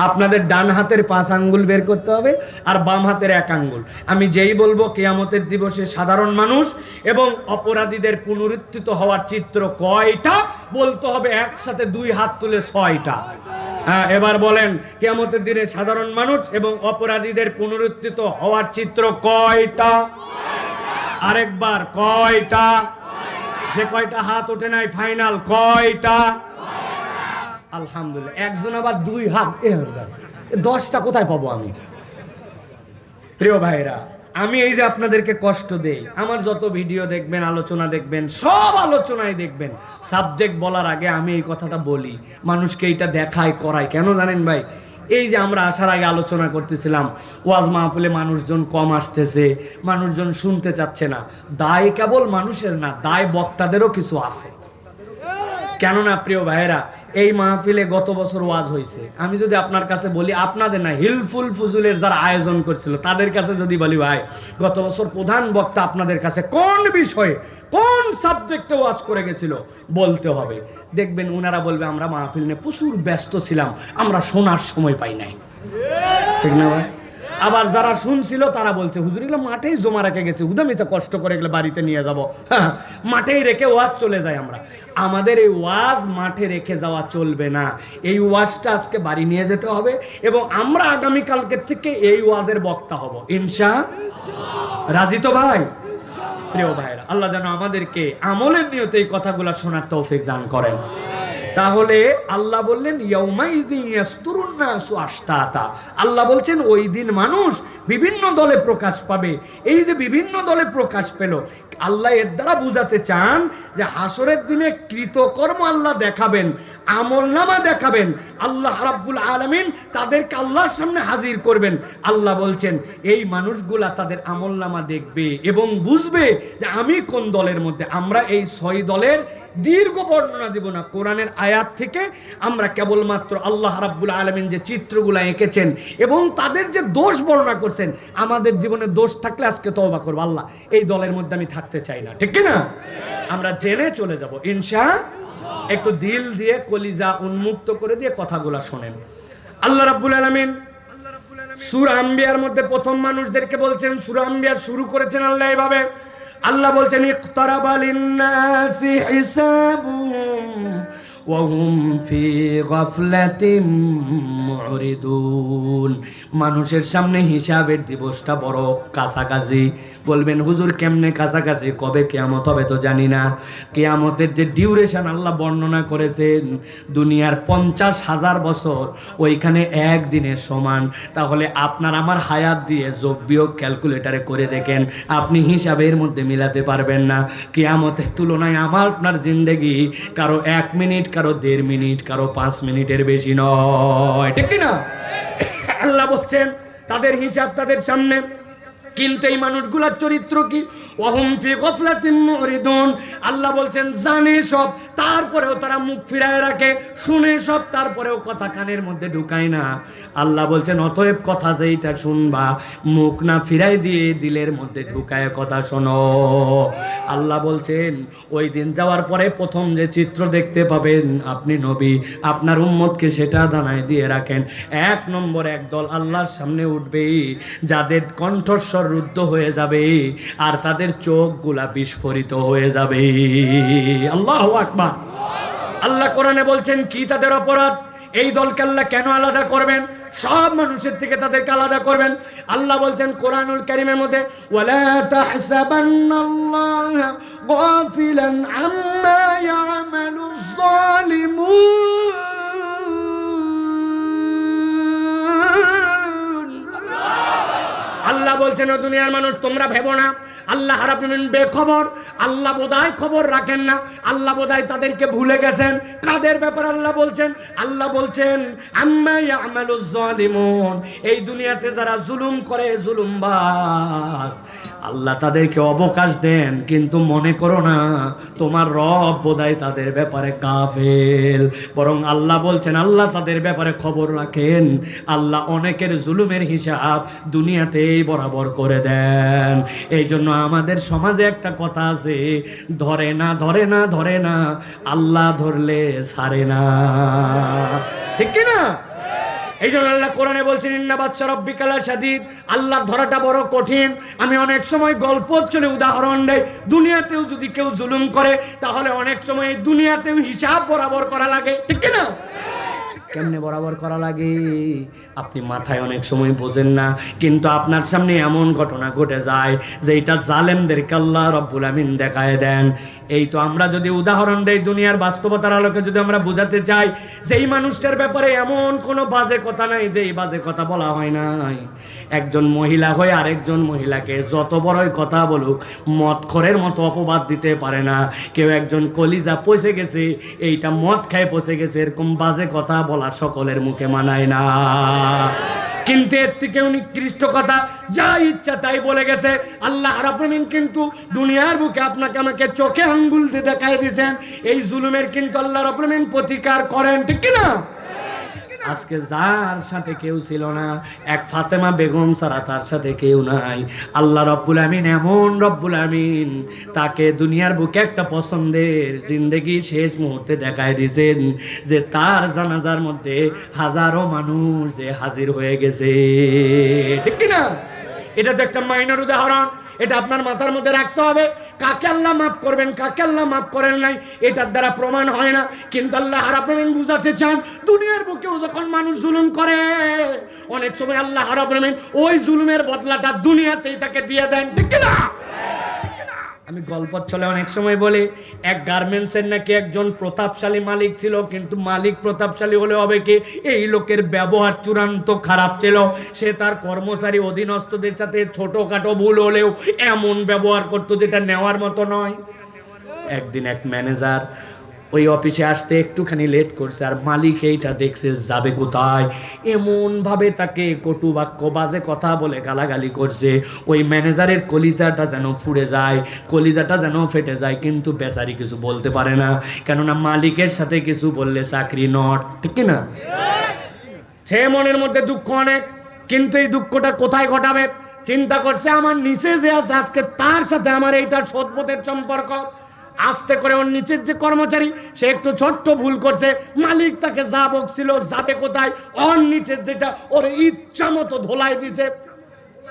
আপনাদের ডান হাতের 5 আঙ্গুল বের করতে হবে আর বাম হাতের 1 আঙ্গুল। আমি যেই বলবো কিয়ামতের দিবসে সাধারণ মানুষ এবং অপরাধীদের পুনরুত্থিত হওয়ার চিত্র কয়টা বলতে হবে, একসাথে 2 হাত তুলে 6টা। হ্যাঁ, এবার বলেন কিয়ামতের দিনে সাধারণ মানুষ এবং অপরাধীদের পুনরুত্থিত হওয়ার চিত্র কয়টা? আরেকবার কয়টা? যে কয়টা হাত ওঠে নাই ফাইনাল কয়টা? আলহামদুলিল্লাহ। একজন আবার 2 হাত, 10টা কোথায় পাবো আমি? প্রিয় ভাইরা, আমি এই যে আপনাদেরকে কষ্ট দেই, আমার যত ভিডিও দেখবেন, আলোচনা দেখবেন, সব আলোচনায় দেখবেন সাবজেক্ট বলার আগে আমি এই কথাটা বলি, মানুষকে এইটা দেখাই করাই। কেন জানেন ভাই? এই যে আমরা আসার আগে আলোচনা করতেছিলাম ওয়াজ মাহফিলে মানুষজন কম আসতেছে, মানুষজন শুনতে চাচ্ছে না। দায় কেবল মানুষের না, দায় বক্তাদেরও কিছু আছে। কেননা প্রিয় ভাইয়েরা, এই মাহফিলে গত বছর ওয়াজ হয়েছে। আমি যদি আপনার কাছে বলি, আপনাদের না, হিলফুল ফুজুলের যারা আয়োজন করছিল তাদের কাছে যদি বলি, ভাই গত বছর প্রধান বক্তা আপনাদের কাছে কোন বিষয়ে কোন সাবজেক্টে ওয়াজ করে গেছিল, বলতে হবে। দেখবেন ওনারা বলবে আমরা মাহফিল নিয়ে প্রচুর ব্যস্ত ছিলাম, আমরা শোনার সময় পাই নাই। ঠিক না ভাই? আবার যারা শুনছিল তারা বলছে হুজুর এগুলো মাঠেই জমা রেখে গেছে, হুদামিতে কষ্ট করে এগুলো বাড়িতে নিয়ে যাব। হ্যাঁ, মাঠেই রেখে ওয়াজ চলে যায়। আমাদের এই ওয়াজ মাঠে রেখে যাওয়া চলবে না। এই ওয়াজটা আজকে বাড়ি নিয়ে যেতে হবে এবং আমরা আগামীকালকের থেকে এই ওয়াজের বক্তা হব ইনশাআল্লাহ। রাজি তো ভাই? প্রিয় ভাইরা, আল্লাহ যেন আমাদেরকে আমলের নিয়তে এই কথাগুলো শোনার তৌফিক দান করেন। তাহলে আল্লাহ বললেন আল্লাহ বলছেন ওই দিন মানুষ বিভিন্ন দলে প্রকাশ পাবে। এই যে বিভিন্ন দলে প্রকাশ পেল, আল্লাহ এর দ্বারা বুঝাতে চান যে হাসরের দিনে কৃতকর্ম আল্লাহ দেখাবেন, আমলনামা দেখাবেন। আল্লাহ রাব্বুল আলামিন তাদেরকে আল্লাহর সামনে হাজির করবেন। আল্লাহ বলছেন এই মানুষগুলা তাদের আমলনামা দেখবে এবং বুঝবে যে আমি কোন দলের মধ্যে। আমরা এই 6 দলের দীর্ঘ বর্ণনা দেব না, কোরআনের আয়াত থেকে আমরা কেবলমাত্র আল্লাহ রাব্বুল আলামিন যে চিত্রগুলা এঁকেছেন এবং তাদের যে দোষ বর্ণনা করছেন, আমাদের জীবনে দোষ থাকলে আজকে তওবা করব, আল্লাহ এই দলের মধ্যে আমি থাকতে চাই না। ঠিক না? আমরা জেনে চলে যাব ইনশাআল্লাহ। একটু দিল দিয়ে কলিজা উন্মুক্ত করে দিয়ে কথাগুলা শোনেন। আল্লাহ রাব্বুল আলামিন সূরা আম্বিয়ার মধ্যে প্রথম মানুষদেরকে বলছেন, সূরা আম্বিয়া শুরু করেছেন আল্লাহ এইভাবে। আল্লাহ বলছেন ইকতারাবা লিন-নাসি হিসাবুহুম ওয়া হুম ফি গাফলাতিম মুরিদুন। মানুষের সামনে হিসাবের দিবসটা বড় কাছাকাছি। বলবেন হুজুর কেমনে কাছাকাছি, কবে কিয়ামত হবে তো জানি না। কিয়ামতের যে ডিউরেশন আল্লাহ বর্ণনা করেছেন, দুনিয়ার 50,000 বছর ওইখানে একদিনের সমান। তাহলে আপনার আমার হায়াত দিয়ে যোগ বিয়োগ ক্যালকুলেটরে করে দেখেন, আপনি হিসাবের মধ্যে মিলাতে পারবেন না। কিয়ামতের তুলনায় আমার আপনার জিন্দেগি কারো 1 মিনিট, কারো 1.5 মিনিট, কারো 5 মিনিটের বেশি নয়। ঠিক না? আল্লাহ বলছেন তাদের হিসাব তাদের সামনে। কিন্তু এই মানুষগুলোর চরিত্র কি? ওয়াহুম ফি গাফলাতিন মুরিদুন। আল্লাহ বলছেন জানে সব, তারপরেও তারা মুখ ফিরায় রাখে, শুনে সব, তারপরেও কথা কানের মধ্যে ঢুকায় না। আল্লাহ বলছেন অতএব কথা যেইটা শুনবা মুখ না ফিরাই দিয়ে দিলের মধ্যে ঢুকায় কথা শোনো। আল্লাহ বলছেন ওই দিন যাওয়ার পরে প্রথম যে চিত্র দেখতে পাবেন আপনি নবী আপনার উম্মতকে সেটা জানাই দিয়ে রাখেন। 1 নম্বর একদল আল্লাহর সামনে উঠবে যাদের কণ্ঠস্বর রুদ্ধ হয়ে যাবে আর তাদের চোখগুলা বিস্ফোরিত হয়ে যাবে। আল্লাহু আকবার। আল্লাহ কোরআনে বলছেন কি তাদের অপরাধ, এই দলকে আল্লাহ কেন আলাদা করবেন, সব মানুষের থেকে তাদেরকে আলাদা করবেন। আল্লাহ বলছেন কোরআনুল কারীমের মধ্যে ওয়ালা তাহসাবান্নাল্লাহা গাফিলান আম্মা ইয়ামালুজ যালিমুন। আল্লাহ বলছেন ও দুনিয়ার মানুষ তোমরা ভেবো না আল্লাহ রাব্বুল আলামিন বেখবর। আল্লাহ বোধহয় খবর রাখেন না, আল্লাহ বোধহয় তাদেরকে ভুলে গেছেন। কাদের ব্যাপার আল্লাহ বলছেন? আল্লাহ বলছেন আম্মা ইয়ামালুজ যালিমুন, এই দুনিয়াতে যারা জুলুম করে, জুলুমবাজ, আল্লাহ তাদেরকে অবকাশ দেন, কিন্তু মনে করো না তোমার রব বোধহয় তাদের ব্যাপারে গাফেল। বরং আল্লাহ বলছেন আল্লাহ তাদের ব্যাপারে খবর রাখেন। আল্লাহ অনেকের জুলুমের হিসাব দুনিয়াতেই বরাবর করে দেন। এই জন্য আমাদের সমাজে একটা কথা আছে, ধরে না ধরে না ধরে না, আল্লাহ ধরলে ছাড়ে না। ঠিক কি না? এই জন্য আল্লাহ কোরআনে বলছেন ইন্না বাদশা রাব্বিকা লাশাদীদ, আল্লাহ ধরাটা বড় কঠিন। আমি অনেক সময় গল্প চলে উদাহরণ দেই, দুনিয়াতেও যদি কেউ জুলুম করে তাহলে অনেক সময় এই দুনিয়াতেও হিসাব বরাবর করা লাগে, ঠিক না? কেমনে বরাবর করা লাগে আপনি মাথায় অনেক সময় বোঝেন না, কিন্তু আপনার সামনে এমন ঘটনা ঘটে যায় যে এটা জালেমদেরকে আল্লাহ রাব্বুল আমিন দেখায় দেন। এই তো আমরা যদি উদাহরণ দেই দুনিয়ার বাস্তবতার আলোকে যদি আমরা বোঝাতে চাই যে এই মানুষটার ব্যাপারে এমন কোনো বাজে কথা নাই যে এই বাজে কথা বলা হয় নাই। একজন মহিলা হয়ে আরেকজন মহিলাকে যত বড়ই কথা বলুক মদখোরের মতো অপবাদ দিতে পারে না। কেউ একজন কলিজা পচে গেছে, এইটা মদ খায় পচে গেছে, এরকম বাজে কথা বলা সকলের মুখে মানায় না। কিন্তু এর থেকে নিকৃষ্ট কথা যা ইচ্ছা তাই বলে গেছে আল্লাহ রাব্বুল আমিন। কিন্তু দুনিয়ার বুকে আপনাকে আমাকে চোখে আঙ্গুল দিয়ে দেখাই দিয়েছেন এই জুলুমের কিন্তু আল্লাহ রাব্বুল আমিন প্রতিকার করেন, ঠিক না? আজকে যার সাথে কেউ ছিল না, এক ফাতেমা বেগম ছাড়া তার সাথে কেউ নাই। আল্লাহ রব্বুল আমিন এমন রব্বুল আমিন তাকে দুনিয়ার বুকে একটা পছন্দের জিন্দেগি শেষ মুহূর্তে দেখায় দিয়েছেন যে তার জানাজার মধ্যে হাজারো মানুষ যে হাজির হয়ে গেছে, ঠিক না? এটা তো একটা মাইনর উদাহরণ, এটা আপনার মাথার মধ্যে রাখতে হবে। কাকে আল্লাহ মাফ করবেন, কাকে আল্লাহ মাফ করেন নাই, এটার দ্বারা প্রমাণ হয় না। কিন্তু আল্লাহ রাব্বুল আমিন বুঝাতে চান দুনিয়ার বুকেও যখন মানুষ জুলুম করে অনেক সময় আল্লাহ রাব্বুল আমিন ওই জুলুমের বদলাটা দুনিয়াতেই তাকে দিয়ে দেন, ঠিক না? আমি গল্প চলে অনেক সময় বলি এক গার্মেন্টসের নাকি একজন প্রতাপশালী মালিক ছিল, কিন্তু মালিক প্রতাপশালী হলে হবে কি এই লোকের ব্যবহার চূড়ান্ত খারাপ ছিল। সে তার কর্মচারী অধীনস্থদের সাথে ছোটখাটো ভুল হলেও এমন ব্যবহার করতো যেটা নেওয়ার মতো নয়। একদিন এক ম্যানেজার ওই অফিসে আসতে একটুখানি লেট করছে, আর মালিক এইটা দেখছে যাবে কোথায়, এমনভাবে তাকে কটু বাক্য বাজে কথা বলে গালাগালি করছে। ওই ম্যানেজারের কলিজাটা যেন ফুঁড়ে যায়, কলিজাটা যেন ফেটে যায়, কিন্তু বেচারি কিছু বলতে পারে না, কেননা মালিকের সাথে কিছু বললে চাকরি নট, ঠিক না? সে মনের মধ্যে দুঃখ অনেক, কিন্তু এই দুঃখটা কোথায় ঘটাবে চিন্তা করছে আমার নিচে যে আছে আজকে তার সাথে আমার এইটার সৎপথের সম্পর্ক। আস্তে করে ওর নিচের যে কর্মচারী সে একটু ছোট্ট ভুল করছে, মালিক তাকে যা বকছিল যাবে কোথায়, ওর নিচের যেটা ওর ইচ্ছা মতো ধোলাই দিছে।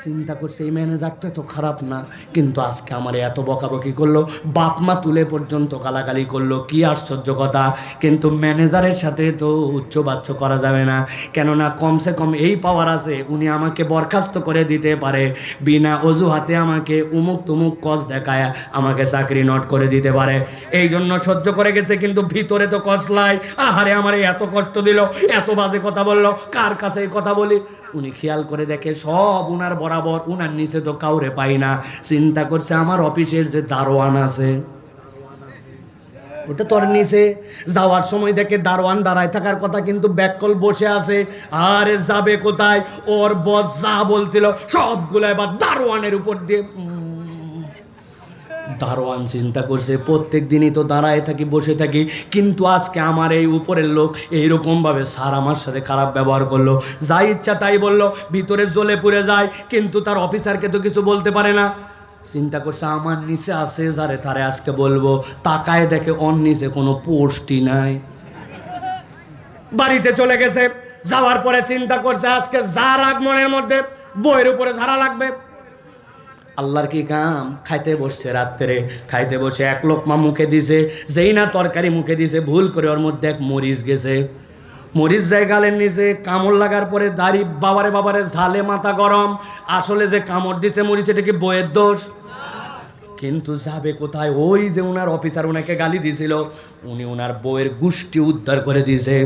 চিন্তা করছে এই ম্যানেজারটা তো খারাপ না, কিন্তু আজকে আমার এত বকাবকি করলো, বাপ মা তুলে পর্যন্ত গালাগালি করলো, কি আশ্চর্য কথা। কিন্তু ম্যানেজারের সাথে তো উচ্চবাচ্য করা যাবে না, কেননা কমসে কম এই পাওয়ার আছে উনি আমাকে বরখাস্ত করে দিতে পারে, বিনা অজুহাতে আমাকে উমুক তুমুক কস দেখায় আমাকে চাকরি নট করে দিতে পারে। এই জন্য সহ্য করে গেছে, কিন্তু ভিতরে তো কসলাই, আহারে আমার এত কষ্ট দিল, এত বাজে কথা বললো, কার কাছে এই কথা বলি। উনি খেয়াল করে দেখে সব উনার বরাবর, উনার নিচে তো কাউরে পাই না। চিন্তা করছে আমার অফিসের যে দারোয়ান আছে ওটা তোর নিচে, যাওয়ার সময় দেখে দারোয়ান দাঁড়ায় থাকার কথা কিন্তু ব্যাককল বসে আছে, আরে যাবে কোথায়, ওর বস যা বলছিল সবগুলো এবার দারোয়ানের উপর দিয়ে। দারোয়ান চিন্তা করছে প্রত্যেক দিনই তো দাঁড়ায় থাকি বসে থাকি, কিন্তু আজকে আমার এই উপরের লোক এইরকমভাবে স্যার আমার সাথে খারাপ ব্যবহার করলো, যা ইচ্ছা তাই বললো, ভিতরে জ্বলে পুড়ে যায়, কিন্তু তার অফিসারকে তো কিছু বলতে পারে না। চিন্তা করছে আমার নিচে আছে যারে তারে আজকে বলবো, তাকায় দেখে ওর নিচে কোনো পোস্টই নাই। বাড়িতে চলে গেছে, যাওয়ার পরে চিন্তা করছে আজকে যা রাগ মনের মধ্যে বইয়ের উপরে ঝাড়া লাগবে। আল্লাহর কি কাম, খাইতে বসছে রাত্রে, খাইতে বসে এক লোকমা মুখে দিছে, যেই না তরকারি মুখে দিছে ভুল করে ওর মধ্যে এক মরিচ গেছে, মরিচ যায় গালের নিচে, কামড় লাগার পরে দাড়ি বাবারে বাবারে ঝালে মাথা গরম। আসলে যে কামড় দিছে মরিচ, এটা কি বইয়ের দোষ? কিন্তু যাবে কোথায়, ওই যে উনার অফিসার উনাকে গালি দিছিল উনি উনার বউয়ের গুষ্টি উদ্ধার করে দিয়েছে।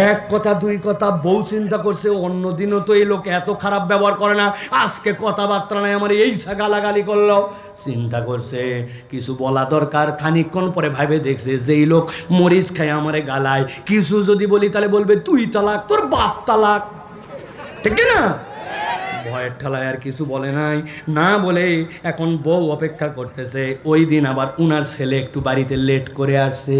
এক কথা দুই কথা, বউ চিন্তা করছে অন্যদিনও তো এই লোক এত খারাপ ব্যবহার করে না, আজকে কথাবার্তা নাই আমার এই গালাগালি করলো। চিন্তা করছে কিছু বলা দরকার, খানিকক্ষণ পরে ভাবে দেখছে যেই লোক মরিচ খায় আমারে গালায়, কিছু যদি বলি তাহলে বলবে তুই তালাক, তোর বাপ তালাক, ঠিক না? ভয়ের ঠেলায় আর কিছু বলে নাই, না বলে এখন বউ অপেক্ষা করতেছে। ওই দিন আবার উনার ছেলে একটু বাড়িতে লেট করে আসছে,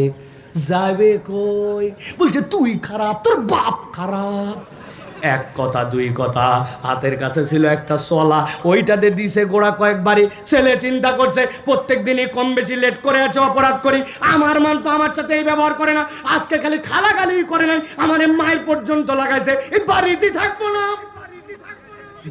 যাবে কই, বলছে তুই খারাপ, তোর বাপ খারাপ। এক কথা দুই কথা, হাতের কাছে ছিল একটা সলা, ওইটাতে দিছে গোড়া কয়েকবারই। ছেলে চিন্তা করছে প্রত্যেক দিনই কম বেশি লেট করে আছে, অপরাধ করি, আমার মান তো আমার সাথে এই ব্যবহার করে না, আজকে খালি খালাগালি করে নাই, আমার মায়ের পর্যন্ত লাগাইছে, এই বাড়িতে থাকবো না।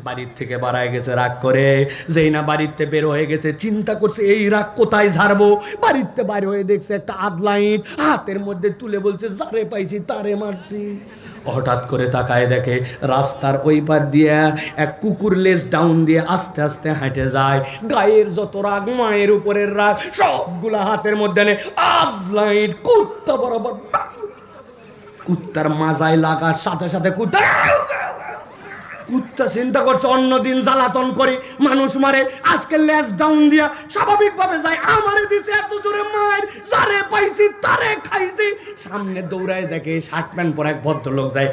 বাড়ির থেকে বাড়ায় গেছে রাগ করে, যেই না বাড়িতে বের হয়ে গেছে চিন্তা করছে এই রাগ কোথায় ঝাড়বো। বাড়িতে বাইরে হয়ে দেখছে একটা আদলাইট হাতের মধ্যে তুলে বলছে যারে পাইছি তারে মারছি। হঠাৎ করে তাকায় দেখে রাস্তার ওই পার দিয়ে এক কুকুর লেজ ডাউন দিয়ে আস্তে আস্তে হাঁটে যায়। গায়ের যত রাগ, মায়ের উপরের রাগ, সবগুলা হাতের মধ্যে নে আদলাইট কুত্তা বরাবর, কুত্তার মাজায় লাগার সাথে সাথে কুত্তা চিন্তা করছে অন্যদিন জ্বালাতন করি, মানুষ মারে, আজকে লেজ ডাউন দিয়া স্বাভাবিক ভাবে যায়, আমারে দিছে এত জোরে মার, যারে পাইছি তারে খাইছি। সামনে দৌড়ায় দেখে শার্ট প্যান্ট পরে এক ভদ্রলোক যায়,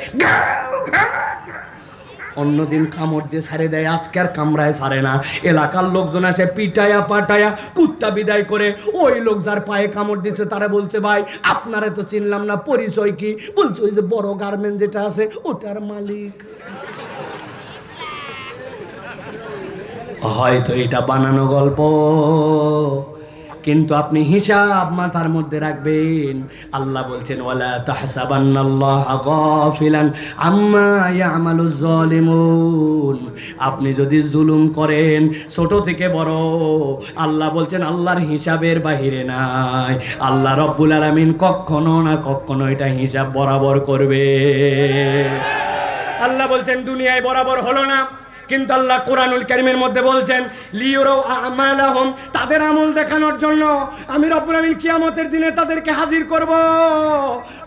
অন্যদিন কামড় দিয়ে ছাড়ে দেয়, আজকে আর কামড়ায় ছাড়ে না। এলাকার লোকজন আসে পিটায়া পাটায়া কুত্তা বিদায় করে, ওই লোক যার পায়ে কামড় দিচ্ছে তারা বলছে ভাই আপনারে তো চিনলাম না, পরিচয় কি? বলছে ওই যে বড় গার্মেন্ট যেটা আছে ওটার মালিক। হয়তো এটা বানানো গল্প, কিন্তু আপনি হিসাব মাথার মধ্যে রাখবেন। আল্লাহ বলছেন ওয়ালা তাহসাবান্নাল্লাহা গাফিলান আম্মা ইয়ামালুজ জালিমুন। আপনি যদি জুলুম করেন ছোট থেকে বড়, আল্লাহ বলছেন আল্লাহর হিসাবের বাহিরে নাই। আল্লাহ রব্বুল আলামিন কখনো না কখনো এটা হিসাব বরাবর করবে। আল্লাহ বলছেন দুনিয়ায় বরাবর হলো না, কিন্তু আল্লাহ কোরআনুল কারীমের মধ্যে বলছেন লিয়ুরাউ আমালাহুম, তাদের আমল দেখানোর জন্য আমি রব্বুল আমিন কিয়ামতের দিনে তাদেরকে হাজির করব।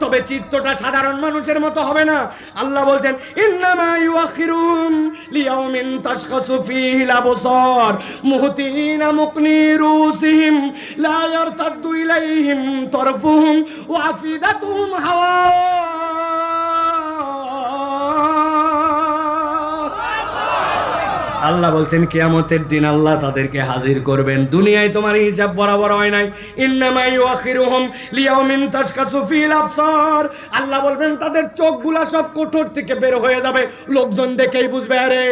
তবে চিত্তটা সাধারণ মানুষের মতো হবে না। আল্লাহ বলছেন ইন্নামা ইউআখিরুহুম লিয়াউমিন তাশখাসু ফীহিল আবসার মুহতিনা মুকনি রুসিহিম লা ইয়ারতাদ্দু ইলাইহিম তারফুহুম ওয়া আফিদাতুহুম হাওয়া। আল্লাহ বলছেন কিয়ামতের দিন আল্লাহ তাদেরকে হাজির করবেন। দুনিয়ায় তোমার হিসাব বরাবর হয় নাই। ইন্নামা ইউআখিরুহুম লিয়াউমিন তাশখাসু ফীহিল আবসার, আল্লাহ বলবেন তাদের চোখগুলা সব কোঠর থেকে বের হয়ে যাবে, লোকজন দেখেই বুঝবে আরে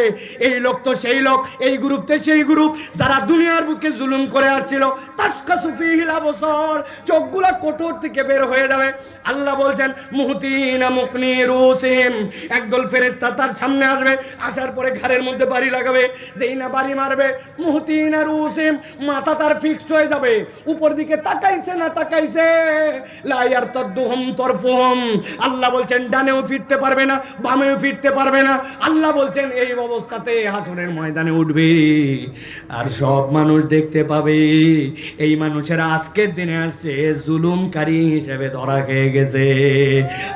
এই লোক তো সেই লোক, এই গ্রুপতে সেই গ্রুপ যারা দুনিয়ার বুকে জুলুম করে আসছিল। তাশখাসু ফীহিল আবসার, চোখগুলা কোঠর থেকে বের হয়ে যাবে। আল্লাহ বলছেন মুহতিনা মুকনি রুসিহিম, একদল ফেরেশতা তার সামনে আসবে, আসার পরে ঘাড়ের মধ্যে বাড়ি লাগাবে, যেই না বাড়ি মারবে মুহতিনা রুসিহিম, মাথা তার ফিক্সড হয়ে যাবে, উপর দিকে তাকাইছে না তাকাইছে, লা ইয়ারতাদ্দুহুম তারফুহুম, আল্লাহ বলছেন ডানেও ফিরতে পারবে না বামেও ফিরতে পারবে না। আল্লাহ বলছেন এই অবস্থাতে হাসরের ময়দানে উঠবে আর সব মানুষ দেখতে পাবে এই মানুষেরা আজকের দিনে আসছে জুলুমকারী হিসেবে ধরা খেয়ে গেছে।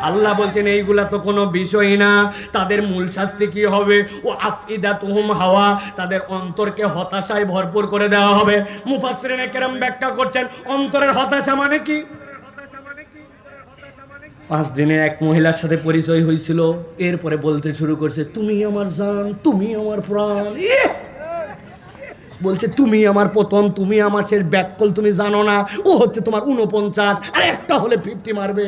আল্লাহ বলছেন এইগুলা তো কোনো বিষয় না, তাদের মূল শাস্তি কি হবে? ও আফিদাতুহুম হাওয়া, তাদের অন্তরকে হতাশায় ভরপুর করে দেওয়া হবে। মুফাসসিরিনে কেরাম ব্যাখ্যা করছেন অন্তরের হতাশা মানে কি। 5 দিনে এক মহিলার সাথে পরিচয় হয়েছিল, এরপরে বলতে শুরু করছে তুমি আমার জান, তুমি আমার প্রাণ, বলছে তুমি আমার প্রথম, তুমি আমার শেষ, ব্যাককল তুমি জানো না, ও হচ্ছে তোমার 49 আর একটা হলে 50 মারবে।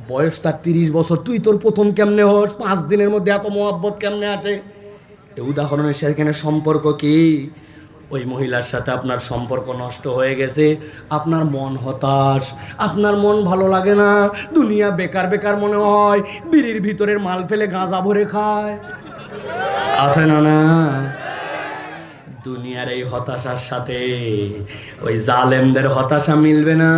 বয়স তার 30 বছর, তুই তোর প্রথম কেমনে হস? 5 দিনের মধ্যে এত মহব্বত কেমনে আছে? এই উদাহরণের সেখানে সম্পর্ক কি? ওই মহিলার সাথে আপনার সম্পর্ক নষ্ট হয়ে গেছে, আপনার মন হতাশ, আপনার মন ভালো লাগে না, দুনিয়া বেকার বেকার মনে হয়, বিড়ির ভিতরের মাল ফেলে গাঁজা ভরে খায়, আছে না? না, দুনিয়ার এই হতাশার সাথে ওই জালেমদের হতাশা মিলবে না।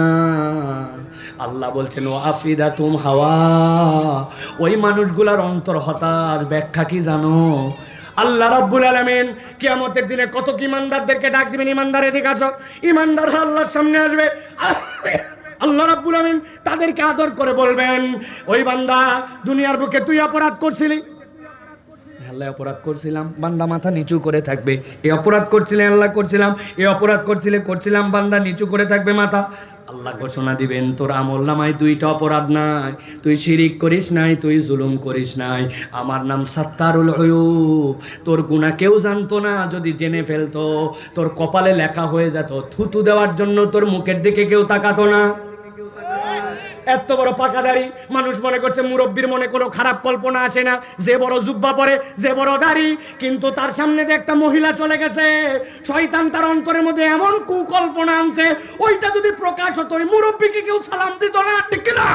আল্লাহ বলছেন ও আফিদাতুম হাওয়া, ওই মানুষগুলার অন্তর হতাশ। ব্যাখ্যা কি জানো? আল্লাহ রাব্বুল আলামিন কিয়ামতের দিনে কত ইমানদারদেরকে ডাক দিবেন, ইমানদার এদিকে আসো, ইমানদার আল্লাহর সামনে আসবে। আল্লাহ রাব্বুল আলামিন তাদেরকে আদর করে বলবেন ওই বান্দা দুনিয়ার বুকে তুই অপরাধ করছিলি, আল্লাহ অপরাধ করছিলাম, বান্দা মাথা নিচু করে থাকবে। এই অপরাধ করছিলে আল্লাহ করছিলাম, এই অপরাধ করছিলাম, বান্দা নিচু করে থাকবে মাথা। আল্লাহ ঘোষণা দিবেন তোর আমলনামায় 2টা অপরাধ নাই, তুই শিরিক করিস নাই, তুই জুলুম করিস নাই, আমার নাম সাত্তারুল উয়ুব। তোর গুনাহ কেউ জানতো না, যদি জেনে ফেলতো তোর কপালে লেখা হয়ে যেত, থুতু দেওয়ার জন্য তোর মুখের দিকে কেউ তাকাতো না। এত বড় পাকাদাড়ি, মানুষ মনে করছে মুরব্বীর মনে কোনো খারাপ কল্পনা আসে না, যে বড় জুব্বা পরে, যে বড় দাড়ি, কিন্তু তার সামনে দিয়ে একটা মহিলা চলে গেছে, শয়তান তার অন্তরের মধ্যে এমন কুকল্পনা আনছে, ওইটা যদি প্রকাশ হতো ওই মুরব্বীকে কেউ সালাম দিত না, ঠিক না?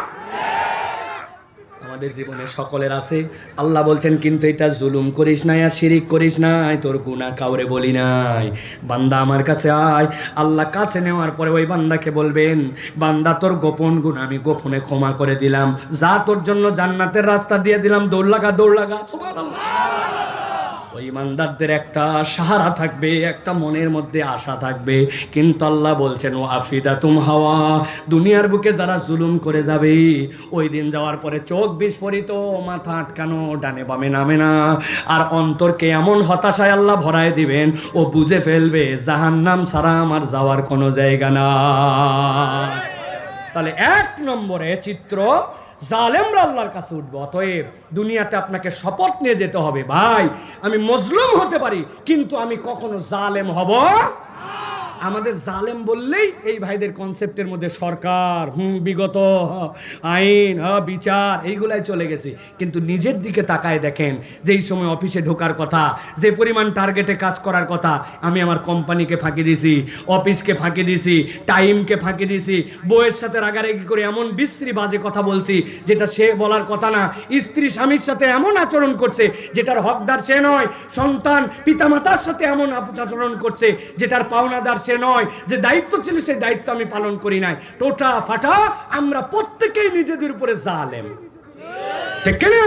আমাদের জীবনে সকলের আছে। আল্লাহ বলছেন কিন্তু এটা জুলুম করিস নাই আর শিরিক করিস নাই, তোর গুনাহ কাউরে বলি নাই। বান্দা আমার কাছে আয়, আল্লাহ কাছে নেওয়ার পরে ওই বান্দাকে বলবেন, বান্দা তোর গোপন গুনাহ আমি গোপনে ক্ষমা করে দিলাম, যা তোর জন্য জান্নাতের রাস্তা দিয়ে দিলাম, দৌড় লাগা দৌড় লাগা। সুবহানাল্লাহ। ওই ইমানদারদের একটা সাহারা থাকবে, একটা মনের মধ্যে আশা থাকবে। কিন্তু আল্লাহ বলছেন ও আফিদাতুম হাওয়া, দুনিয়ার বুকে যারা জুলুম করে যাবে, ওই দিন যাওয়ার পরে চোখ বিস্ফোরিত, মাথা আটকানো, ডানে বামে নামে না, আর অন্তরকে এমন হতাশায় আল্লাহ ভরায় দিবেন, ও বুঝে ফেলবে জাহান্নাম ছাড়া আমার যাওয়ার কোনো জায়গা না। তাহলে এক নম্বরে চিত্র, জালেমরা আল্লাহর কাছে উঠবে। অতএব দুনিয়াতে আপনাকে শপথ নিয়ে যেতে হবে, ভাই আমি মজলুম হতে পারি কিন্তু আমি কখনো জালেম হব। আমাদের জালেম বললেই এই ভাইদের কনসেপ্টের মধ্যে সরকার, বিগত আইন, বিচার, এইগুলাই চলে গেছে। কিন্তু নিজের দিকে তাকায় দেখেন, যেই সময় অফিসে ঢোকার কথা, যে পরিমাণ টার্গেটে কাজ করার কথা, আমি আমার কোম্পানিকে ফাঁকি দিছি, অফিসকে ফাঁকি দিছি, টাইমকে ফাঁকি দিছি, বউয়ের সাথে রাগারাগি করে এমন বিশ্রী বাজে কথা বলছি যেটা সে বলার কথা না, স্ত্রী স্বামীর সাথে এমন আচরণ করছে যেটার হকদার সে নয়, সন্তান পিতামাতার সাথে এমন আচরণ করছে যেটার পাওনাদার সে নয়, যে দায়িত্ব ছিল সেই দায়িত্ব আমি পালন করি নাই। টোটা ফাটা আমরা প্রত্যেকেই নিজেদের উপরে জালেম, ঠিক না?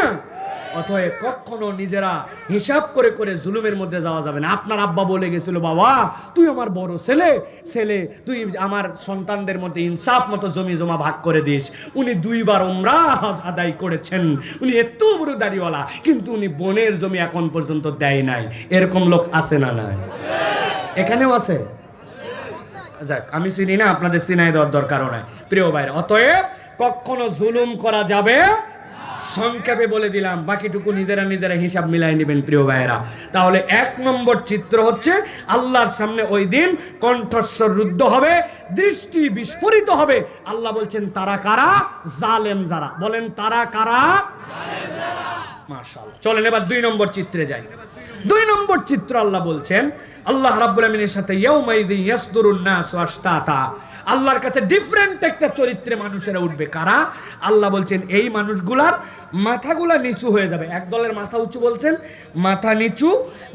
অতএব কখনো নিজেরা হিসাব করে করে জুলুমের মধ্যে যাওয়া যাবে না। আপনার আব্বা বলে গেছিল, বাবা তুই আমার বড় ছেলে, তুই আমার সন্তানদের মধ্যে ইনসাফ মতো জমি জমা ভাগ করে দিস। উনি 2 বার উমরা হজ আদায় করেছেন, উনি এত বড় দাড়িওয়ালা, কিন্তু উনি বোনের জমি এখন পর্যন্ত দেয় নাই। এরকম লোক আছে না? নাই, এখানেও আছে। যাক, আমি চিনি না, আপনাদের চিনাই দেওয়ার দরকারও নাই। প্রিয় ভাইরা, অতএব কখনো জুলুম করা যাবে, সংক্ষেপে বলে দিলাম, বাকিটুকু নিজেরা নিজেরা হিসাব মিলাই নেবেন প্রিয় ভাইরা। তাহলে 1 নম্বর চিত্র হচ্ছে আল্লাহর সামনে ওই দিন কণ্ঠস্বর রুদ্ধ হবে, দৃষ্টি বিস্ফোরিত হবে। আল্লাহ বলছেন তারা কারা? জালেম যারা। বলেন তারা কারা? মাশাআল্লাহ। চলেন এবার 2 নম্বর চিত্রে যাই। 2 নম্বর চিত্র আল্লাহ বলছেন, আল্লাহ রাব্বুল আমিনের সাথে ইয়াউমাইযিন ইয়াসদুরুন নাসু আশতাতা, আল্লাহর কাছে ডিফারেন্ট একটা চরিত্রে মানুষেরা উঠবে। কারা? আল্লাহ বলছেন এই মানুষগুলার মাথাগুলা নিচু হয়ে যাবে। এক দলের মাথা উঁচু বলছেন, মাথা নিচু,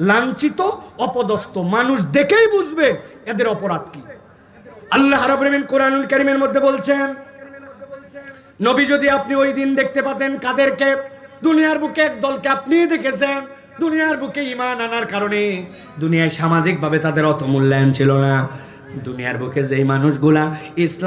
লাঞ্ছিত, অপদস্থ, মানুষ দেখেই বুঝবে এদের অপরাধ কি। আল্লাহ রাব্বুল আমিন কোরআনুল কারীমের মধ্যে বলছেন, নবী যদি আপনি ওই দিন দেখতে পাতেন কাদেরকে, দুনিয়ার বুকে এক দলকে আপনিই দেখেছেন, দুনিয়ার বুকে ঈমান আনার কারণে দুনিয়ায় সামাজিকভাবে তাদের অত মূল্যায়ন ছিল না। দুনিয়ার বুকে যেই মানুষগুলা ইসলাম